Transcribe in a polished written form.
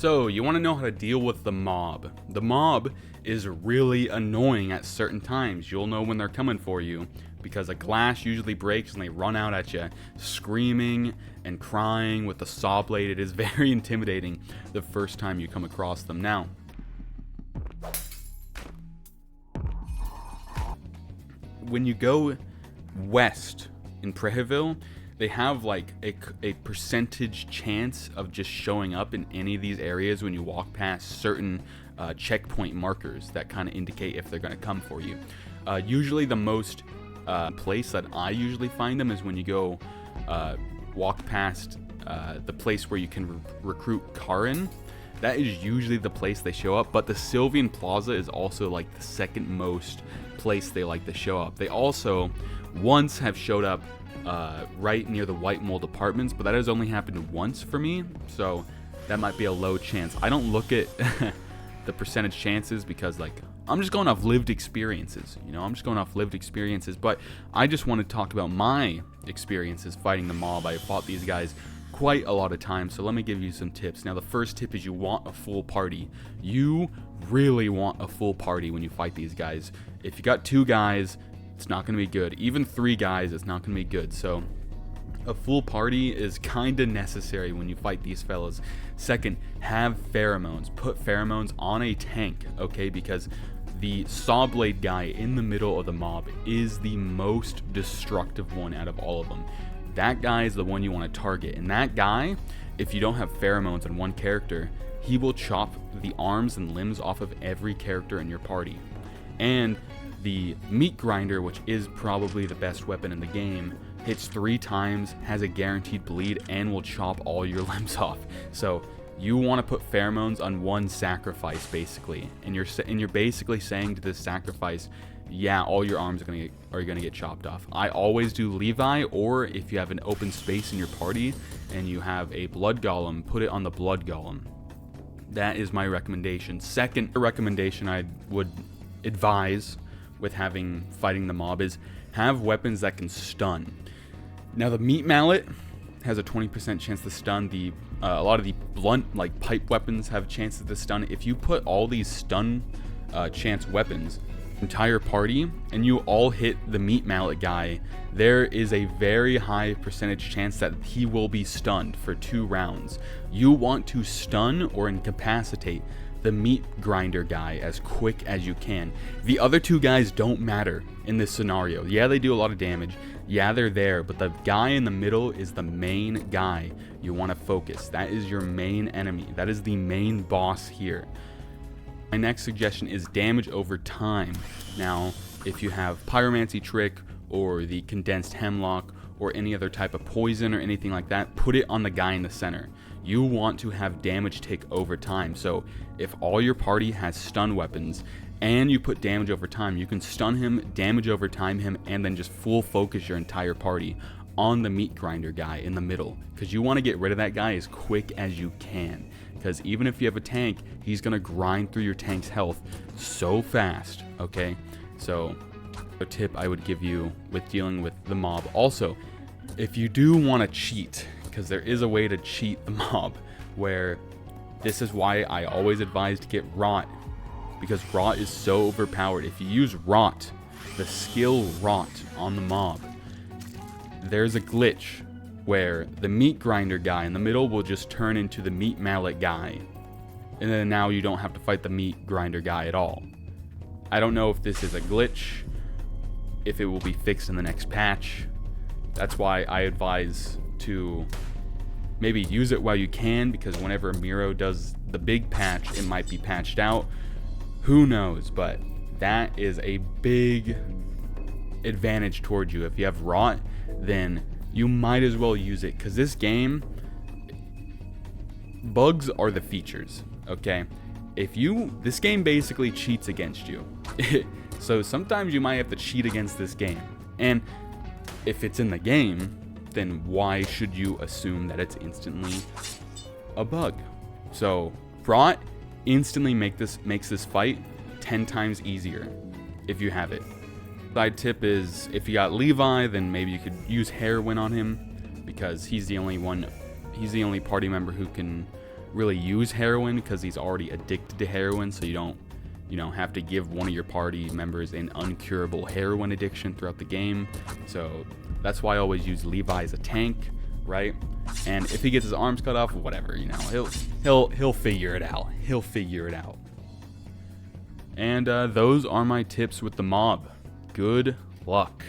So, you want to know how to deal with the mob. The mob is really annoying at certain times. You'll know when they're coming for you because a glass usually breaks and they run out at you, screaming and crying with the saw blade. It is very intimidating the first time you come across them. Now, when you go west in Preheville, they have like a percentage chance of just showing up in any of these areas when you walk past certain checkpoint markers that kind of indicate if they're going to come for you. Usually the most place that I usually find them is when you go walk past the place where you can recruit Karin. That is usually the place they show up, but the Sylvian Plaza is also like the second most place they like to show up. They also once have showed up right near the White Mold Apartments, but that has only happened once for me, so that might be a low chance. I don't look at the percentage chances because, like, I'm just going off lived experiences, but I just want to talk about my experiences fighting the mob. I fought these guys quite a lot of times, so let me give you some tips. Now, the first tip is you want a full party. You really want a full party when you fight these guys. If you got 2 guys, it's not going to be good. Even 3 guys, it's not going to be good. So a full party is kind of necessary when you fight these fellas. Second, have pheromones. Put pheromones on a tank, okay? Because the saw blade guy in the middle of the mob is the most destructive one out of all of them. That guy is the one you want to target. And that guy, if you don't have pheromones on one character, he will chop the arms and limbs off of every character in your party. And the meat grinder, which is probably the best weapon in the game, hits 3 times, has a guaranteed bleed, and will chop all your limbs off. So you want to put pheromones on one sacrifice, basically, and you're basically saying to this sacrifice, yeah, all your arms are gonna get chopped off. I always do Levi, or if you have an open space in your party and you have a blood golem, put it on the blood golem. That is my recommendation. Second recommendation I would advise with fighting the mob is have weapons that can stun. Now, the meat mallet has a 20% chance to stun. A lot of the blunt, like pipe weapons, have chances to stun. If you put all these stun chance weapons entire party and you all hit the meat mallet guy, there is a very high percentage chance that he will be stunned for 2 rounds. You want to stun or incapacitate the meat grinder guy as quick as you can. The other 2 guys don't matter in this scenario. Yeah, they do a lot of damage. Yeah, they're there, but the guy in the middle is the main guy you want to focus. That is your main enemy. That is the main boss here. My next suggestion is damage over time. Now, if you have Pyromancy Trick or the Condensed Hemlock or any other type of poison or anything like that, put it on the guy in the center. You want to have damage tick over time. So if all your party has stun weapons and you put damage over time, you can stun him, damage over time him, and then just full focus your entire party on the meat grinder guy in the middle, because you want to get rid of that guy as quick as you can, because even if you have a tank, he's going to grind through your tank's health so fast, okay? So a tip I would give you with dealing with the mob. Also, if you do want to cheat, because there is a way to cheat the mob, where this is why I always advise to get Rot, because Rot is so overpowered. If you use Rot, the skill Rot on the mob, there's a glitch where the meat grinder guy in the middle will just turn into the meat mallet guy, and then now you don't have to fight the meat grinder guy at all. I don't know if this is a glitch, if it will be fixed in the next patch. That's why I advise to maybe use it while you can, because whenever Miro does the big patch, it might be patched out. Who knows? But that is a big advantage towards you. If you have Rot, then you might as well use it, because this game, bugs are the features, okay? This game basically cheats against you. So sometimes you might have to cheat against this game. And if it's in the game, then why should you assume that it's instantly a bug? So Rot instantly makes this fight 10 times easier if you have it. Side tip is, if you got Levi, then maybe you could use Heroin on him, because he's the only party member who can really use heroin because he's already addicted to heroin, so you don't have to give one of your party members an uncurable heroin addiction throughout the game. So that's why I always use Levi as a tank, right? And if he gets his arms cut off, whatever, he'll figure it out. He'll figure it out. And those are my tips with the mob. Good luck.